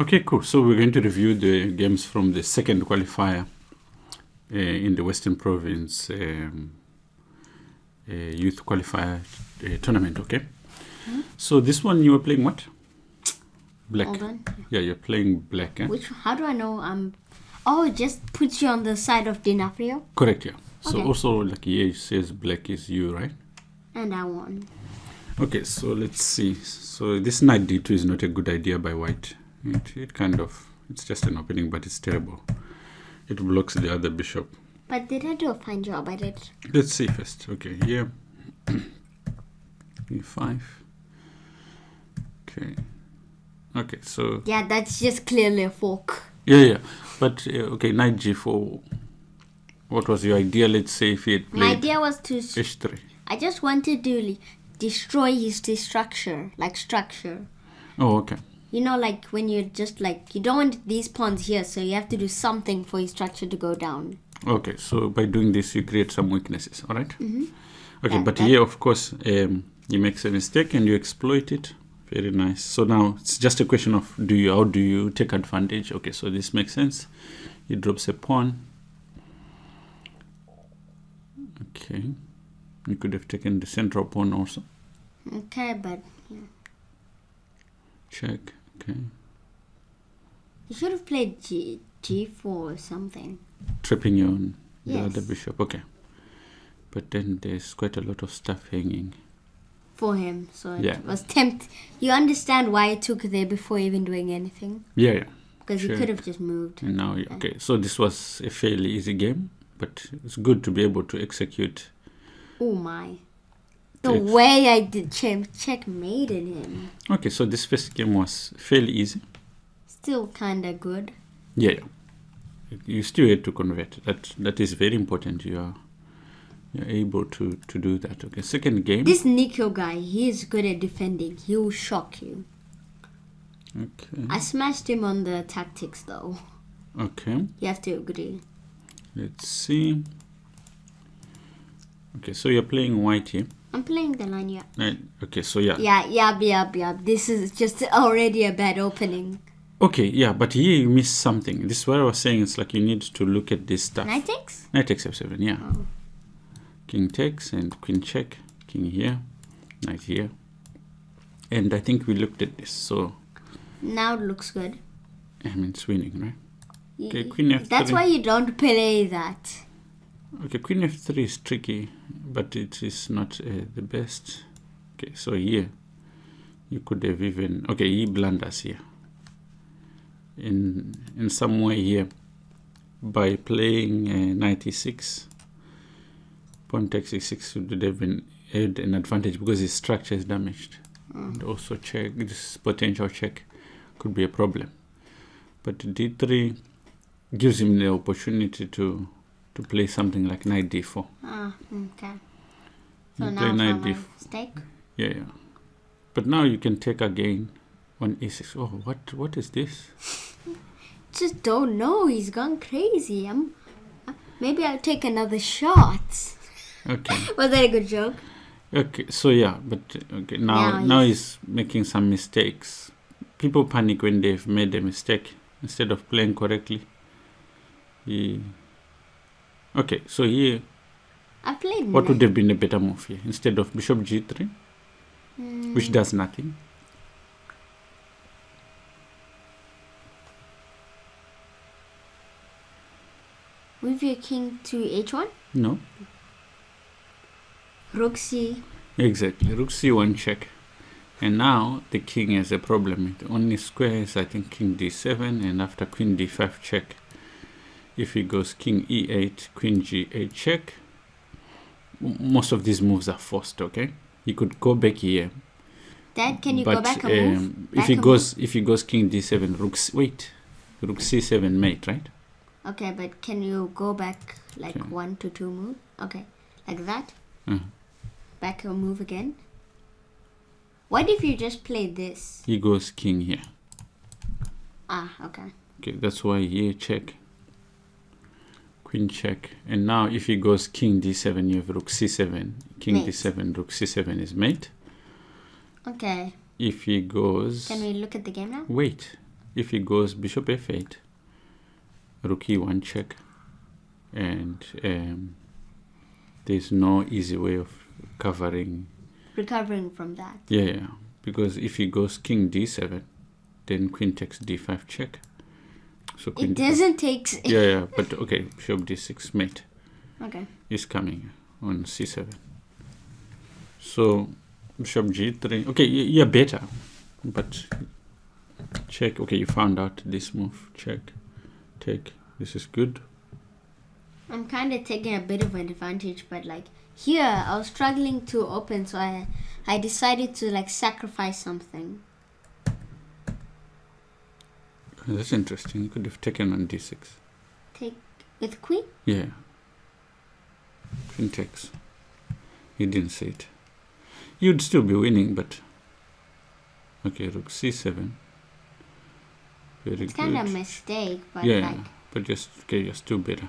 Okay, cool. So we're going to review the games from the second qualifier in the Western Province Youth Qualifier tournament, okay? So this one you were playing what? Black. Hold on. Yeah, you're playing black, eh? How do I know Oh, it just puts you on the side of Dinafrio? Correct, yeah. So Okay. also, like here it says black is you, right? And I won. Okay, so let's see. So this knight d2 is not a good idea by white. It kind of, it's just an opening, but it's terrible. It blocks the other bishop. But did I do a fine job? I did. Let's see first. Okay, here. e5. Okay. Okay, so... Yeah, that's just clearly a fork. Yeah. But, okay, knight g4. What was your idea? Let's say if he had played... My idea was to... h3. I just wanted to destroy his structure. Oh, okay. You know, like when you're just like, you don't want these pawns here, so you have to do something for his structure to go down. Okay, so by doing this, you create some weaknesses, all right? Mm-hmm. Okay, but here, of course, you make a mistake and you exploit it. Very nice. So now it's just a question of how do you take advantage? Okay, so this makes sense. He drops a pawn. Okay. You could have taken the central pawn also. Okay, but yeah. Check. Okay. You should have played G4 or something. Tripping you on the Yes. other bishop. Okay. But then there's quite a lot of stuff hanging. For him, so it Yeah. was You understand why I took there before even doing anything? Yeah. Because Sure. you could have just moved. And now, okay. So this was a fairly easy game, but it's good to be able to execute. Oh my. The It's- way I did checkmated him. Okay, so this first game was fairly easy. Still kind of good. Yeah. You still had to convert. That is very important. You're able to do that. Okay, second game. This Nico guy, he is good at defending. He will shock you. Okay. I smashed him on the tactics though. Okay. You have to agree. Let's see. Okay, so you're playing white here. I'm playing the line, yeah. Right. Okay, so yeah. Yeah. This is just already a bad opening. Okay, yeah, but here you missed something. This is what I was saying. It's like you need to look at this stuff. Knight takes? Knight takes f7, yeah. Oh. King takes and queen check. King here. Knight here. And I think we looked at this. So, Now it looks good. I mean, it's winning, right? Okay, queen f3. That's why you don't play that. Okay, queen f3 is tricky, but it is not the best. Okay, so here you could have even... Okay, he blunders here. In some way here, by playing knight e6, pawn takes e6 would have been had an advantage because his structure is damaged. And also check, this potential check could be a problem. But d3 gives him the opportunity to play something like knight d4. Ah, okay. So You now play for knight my d4. mistake. Yeah. But now you can take again on e6. Oh, what is this? Just don't know. He's gone crazy. Maybe I'll take another shot. Okay. Was that a good joke? Okay, so yeah, but okay, now he's making some mistakes. People panic when they've made a mistake instead of playing correctly. Okay, so here, I played what would have been a better move here? Instead of bishop g3, which does nothing. Move your king to h1. No, Rook c. exactly. Rook c1 check. And now the king has a problem. It only squares, I think, king d7, and after queen d5 check. If he goes king e8, queen g8 check, most of these moves are forced, okay? He could go back here. Dad, can you go back a move? If he goes king d7, rook c7 mate, right? Okay, but can you go back like 1 to 2 move? Okay, like that? Back a move again? What if you just play this? He goes king here. Ah, okay. Okay, that's why here check. Queen check. And now if he goes king d7, you have rook c7. King Mate. d7, rook c7 is mate. Okay. If he goes... Can we look at the game now? Wait. if he goes bishop f8, rook e1 check, and there's no easy way of recovering from that. Yeah, because if he goes king d7, then queen takes d5 check. So queen it doesn't take. Yeah, but okay, bishop d6 mate. Okay. Is coming on c7. So bishop g3. Okay, yeah, better, but check. Okay, you found out this move. Check, take. This is good. I'm kind of taking a bit of an advantage, but like here I was struggling to open, so I decided to like sacrifice something. That's interesting. You could have taken on d6. Take with queen? Yeah. Queen takes. He didn't say it. You'd still be winning, but okay, rook c7. Very it's good. kind of a mistake, but yeah, like. but just okay, you're still better.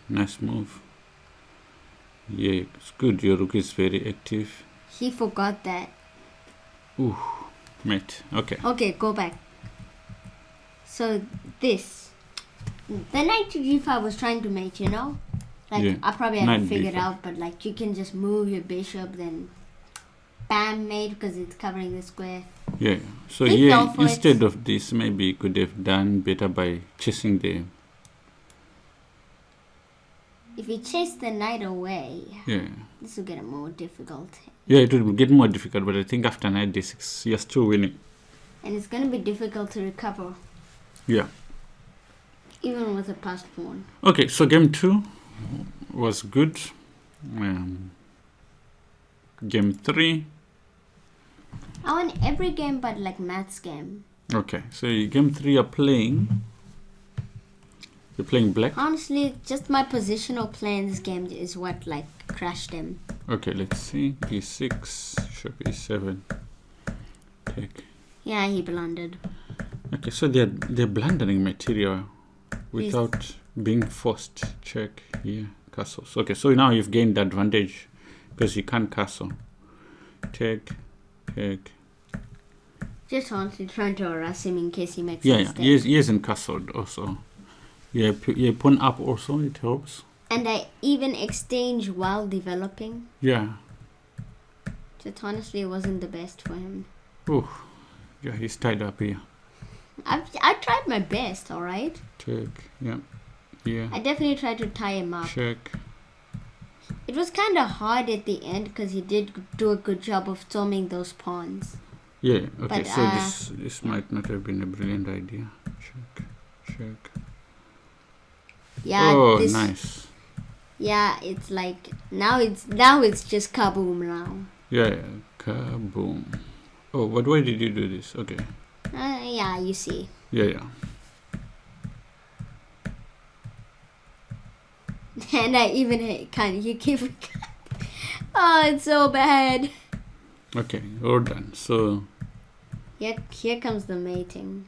Nice move. Yeah, it's good. Your rook is very active. He forgot that. Ooh, mate. Okay. Okay, go back. So this, the knight to g5 was trying to mate, you know? Like, yeah. I probably haven't Knight figured b5. out, but like you can just move your bishop, then bam, mate, because it's covering the square. Yeah. So He fell yeah, for instead of this, maybe you could have done better by chasing the. If you chase the knight away, Yeah. this will get more difficult. Yeah, it will get more difficult, but I think after knight d6, you're still winning. And it's going to be difficult to recover, Yeah. even with a passed pawn. Okay, so game 2 was good. Game 3. I won every game but like maths game. Okay, so game 3 you're playing. You're playing black. Honestly, just my positional play in this game is what like crashed him. Okay, let's see. e6, bishop e7. Take. Yeah, he blundered. Okay, so they're blundering material without being forced. Check here, castles. Okay, so now you've gained the advantage because you can't castle. Take. Just honestly trying to harass him in case he makes a Yeah, mistake. he isn't castled also. Yeah, pawn up also, it helps. And I even exchange while developing. Yeah. Just honestly, it wasn't the best for him. Oh, yeah, he's tied up here. I tried my best, alright? Check, yeah. Yeah. I definitely tried to tie him up. Check. It was kind of hard at the end because he did do a good job of storming those pawns. Yeah, okay, But, so this might not have been a brilliant idea. Check. Yeah, oh, this, nice. Yeah, it's like now it's just kaboom now. Yeah, kaboom. Oh, but why did you do this? Okay. Yeah, you see. Yeah. And I even you keep. Oh, it's so bad. Okay, all done. So Here comes the mating.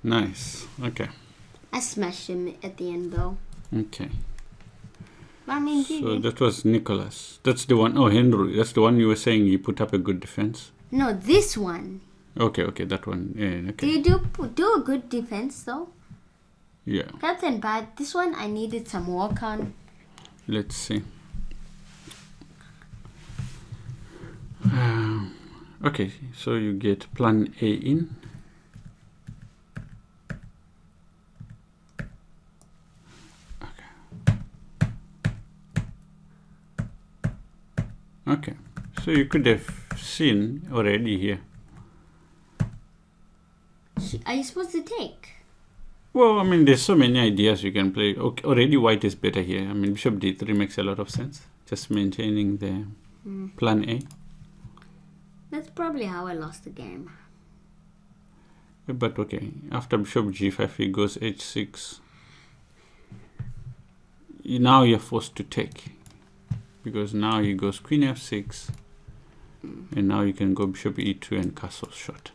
nice. Okay. I smashed him at the end though. Okay. I mean, So that was Nicholas. That's the one. Oh, Henry. That's the one you were saying you put up a good defense. no, this one. Okay, that one. Yeah, okay. Do you do a good defense though? Yeah. Nothing bad. This one I needed some work on. Let's see. Okay, so you get plan A in. Okay, so you could have seen already here. Are you supposed to take? Well, I mean, there's so many ideas you can play. Okay, already white is better here. I mean, bishop d3 makes a lot of sense. Just maintaining the plan A. That's probably how I lost the game. But okay, after bishop g5 he goes h6. Now you're forced to take, because now he goes queen f6, and now you can go bishop e2 and castle shot.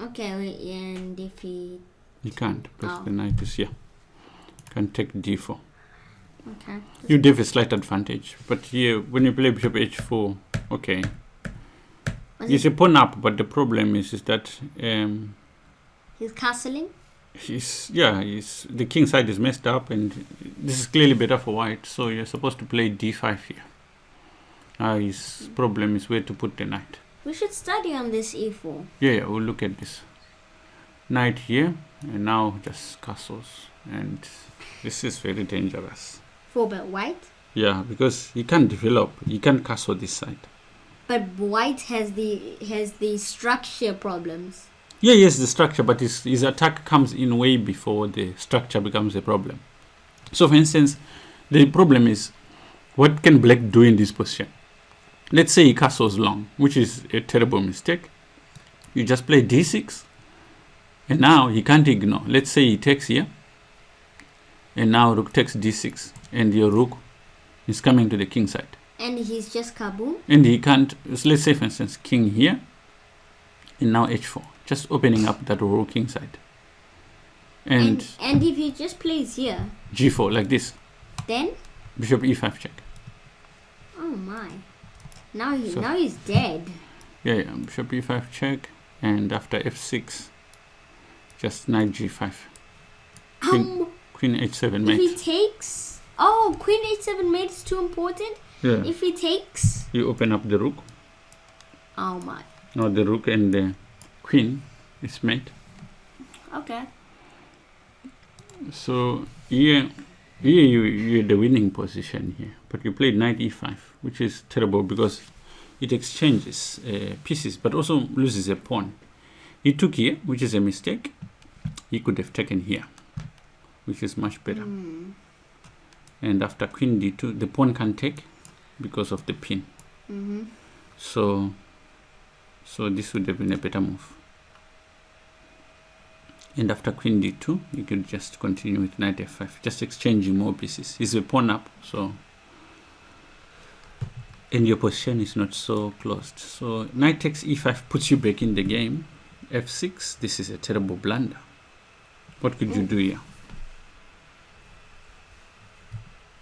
Okay, and if he... You can't, because the knight is here. Can take d4. Okay. You have a slight advantage, but here when you play bishop h4, okay. He's a pawn up, but the problem is that he's castling. The king side is messed up, and this is clearly better for white. So you're supposed to play d5 here. His problem is where to put the knight. We should study on this e4. Yeah, we'll look at this. Knight here, and now just castles, and this is very dangerous. For white? Yeah, because he can't develop. He can't castle this side. But white has the structure problems. Yeah, yes, the structure, but his attack comes in way before the structure becomes a problem. So, for instance, the problem is, what can black do in this position? Let's say he castles long, which is a terrible mistake. You just play d6, and now he can't ignore. Let's say he takes here, and now rook takes d6, and your rook is coming to the king side. And he's just kaboom? And he can't, let's say for instance, king here, and now h4, just opening up that whole king side. And if he just plays here, g4 like this, then bishop e5 check. Oh my! Now he's dead. Yeah, bishop e5 check, and after f6, just knight g5. Queen h7 mate. If he takes, queen h7 mate is too important. Yeah. If he takes, you open up the rook. Oh my! Now the rook and the queen is mate. Okay. So here you're the winning position here, but you played knight e5, which is terrible because it exchanges pieces, but also loses a pawn. He took here, which is a mistake. He could have taken here, which is much better. And after queen d2, the pawn can take because of the pin. So this would have been a better move. And after queen d2, you could just continue with knight f5, just exchanging more pieces. He's a pawn up, so, and your position is not so closed. So knight takes e5 puts you back in the game. f6, this is a terrible blunder. What could you do here?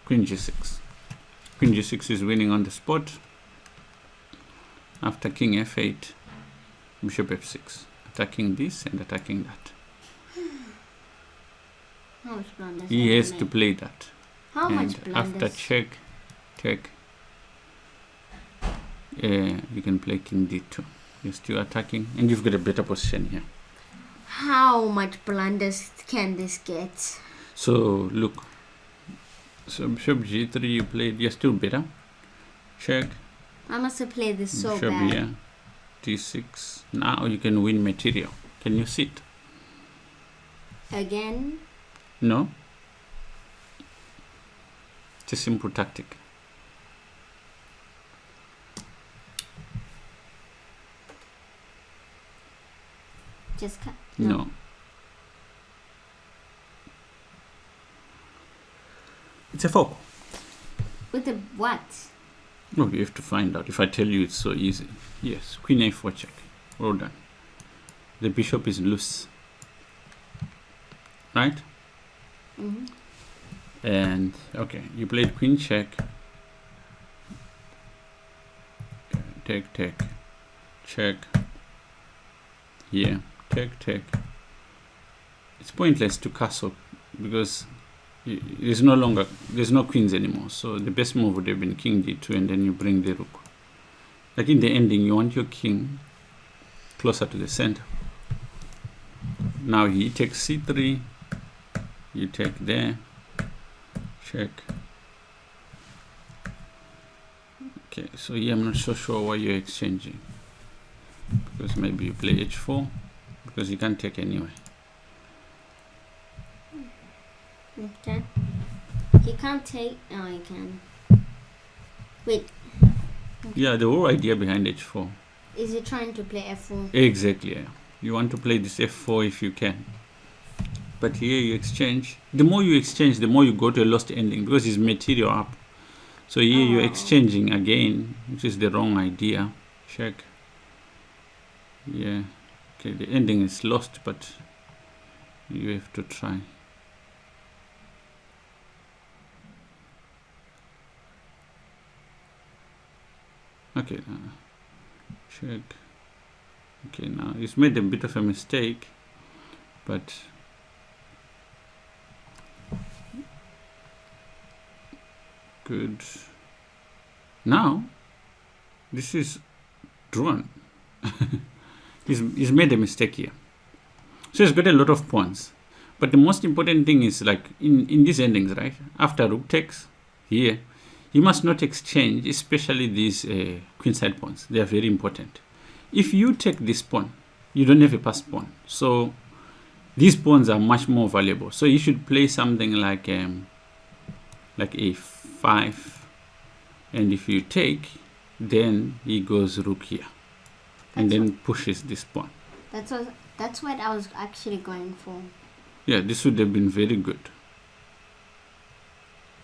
Queen g6. Queen g6 is winning on the spot. After king f8, bishop f6, attacking this and attacking that. How much blunders? He has to play that. How and much blunders? after check, you can play king d2. You're still attacking, and you've got a better position here. How much blunders can this get? So look. So bishop g3 you played. You're still better. Check. I must have played this so bishop bad. Here, d6. Now you can win material. Can you see it? Again? No. It's a simple tactic. Just cut. No. It's a fork. With the what? Oh, you have to find out. If I tell you, it's so easy. Yes, queen a4 check. Well done. The bishop is loose. Right? And, okay, you played queen check. Take, check. Here, take. It's pointless to castle because there's no queens anymore. So the best move would have been king d2, and then you bring the rook. Like in the ending, you want your king closer to the center. Now he takes c3, you take there, check. Okay, so here I'm not so sure why you're exchanging, because maybe you play h4 because you can't take anyway. Okay. He can't take. Oh, he can. Wait. Yeah, the whole idea behind h4. Is he trying to play f4? Exactly. Yeah. You want to play this f4 if you can. But here you exchange. The more you exchange, the more you go to a lost ending because it's material up. So here you're exchanging again, which is the wrong idea. Check. Yeah. Okay, the ending is lost, but you have to try. Okay, check. Okay, now he's made a bit of a mistake, but good. Now this is drawn. He's made a mistake here. So he's got a lot of pawns. But the most important thing is, like in these endings, right? After rook takes here, you must not exchange, especially these queenside pawns. They are very important. If you take this pawn, you don't have a passed pawn. So these pawns are much more valuable. So you should play something like a5. And if you take, then he goes rook here. And then pushes this pawn. That's what I was actually going for. Yeah, this would have been very good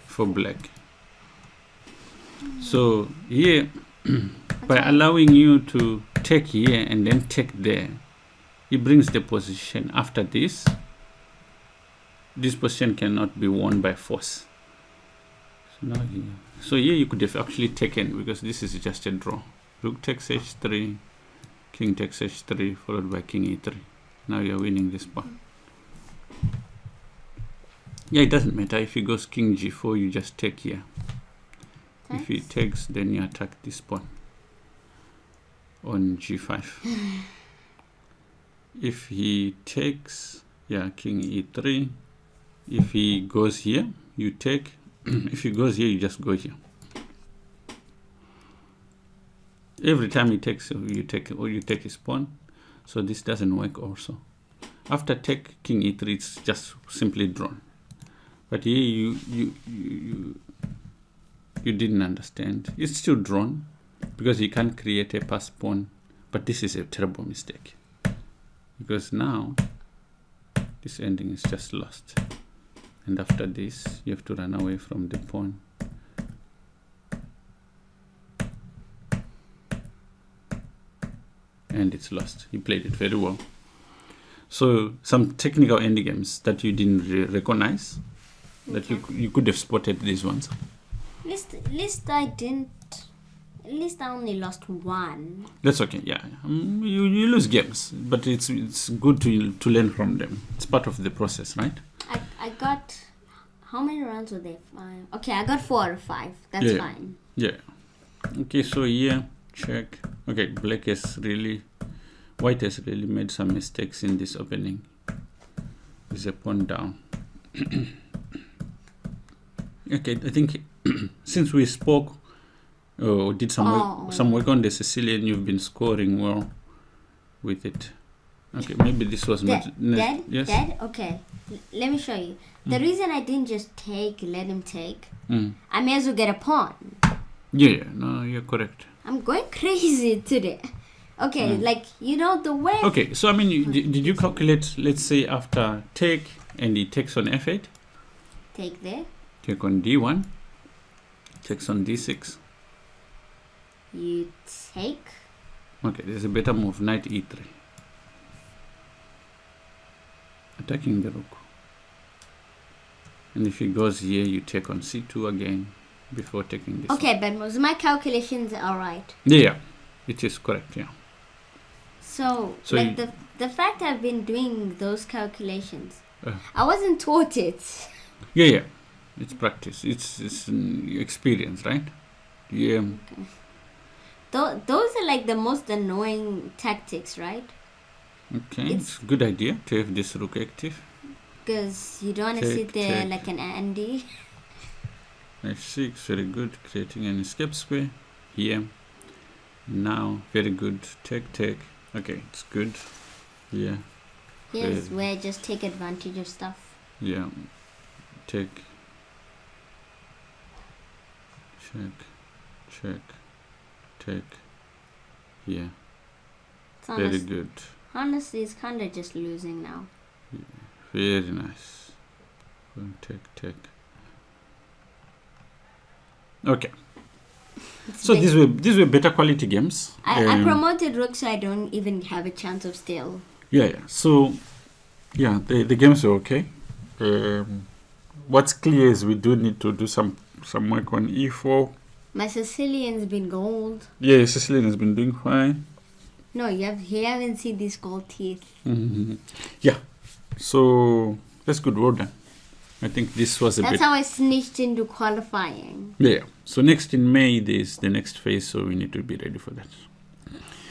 for black. So here, by allowing you to take here and then take there, it brings the position. After this position cannot be won by force. So now here, here you could have actually taken, because this is just a draw. Rook takes h3, king takes h3, followed by king e3. Now you're winning this pawn. Yeah, it doesn't matter. If he goes king g4, you just take here. Thanks. If he takes, then you attack this pawn on g5. If he takes, king e3. If he goes here, you take. If he goes here, you just go here. Every time he takes, you take his pawn. So this doesn't work also. After take king e3, it's just simply drawn. But here you didn't understand. It's still drawn because you can't create a passed pawn. But this is a terrible mistake, because now this ending is just lost. And after this, you have to run away from the pawn. And it's lost. He played it very well. So some technical endgames that you didn't recognize, that you could have spotted these ones. At least I didn't. At least I only lost one. That's okay. Yeah, you lose games, but it's good to learn from them. It's part of the process, right? I got, how many rounds were there? 5. Okay, I got 4 or 5. That's fine. Yeah. Okay, so here check. Okay, white has really made some mistakes in this opening. There's a pawn down. Okay, I think since we spoke or did some work on the Sicilian, you've been scoring well with it. Okay, maybe this was not... Yes? Dad? Okay, let me show you. The reason I didn't just let him take, I may as well get a pawn. Yeah, no, you're correct. I'm going crazy today. Okay, the way... Okay, so I mean, did you calculate, let's say, after take, and he takes on f8? Take there. Take on d1. Takes on d6. You take. Okay, there's a better move, knight e3. Attacking the rook. And if he goes here, you take on c2 again before taking this. Okay, but was my calculations alright? Yeah, it is correct, yeah. So the fact I've been doing those calculations, I wasn't taught it. Yeah. It's practice. It's experience, right? Yeah. Okay. Those are like the most annoying tactics, right? Okay, it's a good idea to have this rook active. Because you don't want to sit there like an Andy. h6, very good. Creating an escape square here. Now, very good. Take. Okay, it's good. Yeah. Yes, where I just take advantage of stuff. Yeah. Take. Check. Here. Very good. Honestly, it's kind of just losing now. Yeah, very nice. Take. Okay. So these were better quality games. I promoted rook, so I don't even have a chance of steal. Yeah. So, the games are okay. What's clear is we do need to do some work on e4. My Sicilian's been gold. Yeah, Sicilian has been doing fine. No, you haven't seen these gold teeth. Yeah. So that's good. Well done. I think this was a That's bit. how I sneaked into qualifying. Yeah. So next in May, there's the next phase. So we need to be ready for that.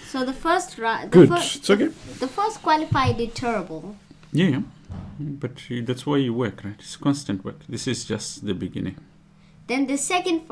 So the first round. Good. It's okay. The first qualifier did terrible. Yeah. But that's why you work, right? It's constant work. This is just the beginning. Then the second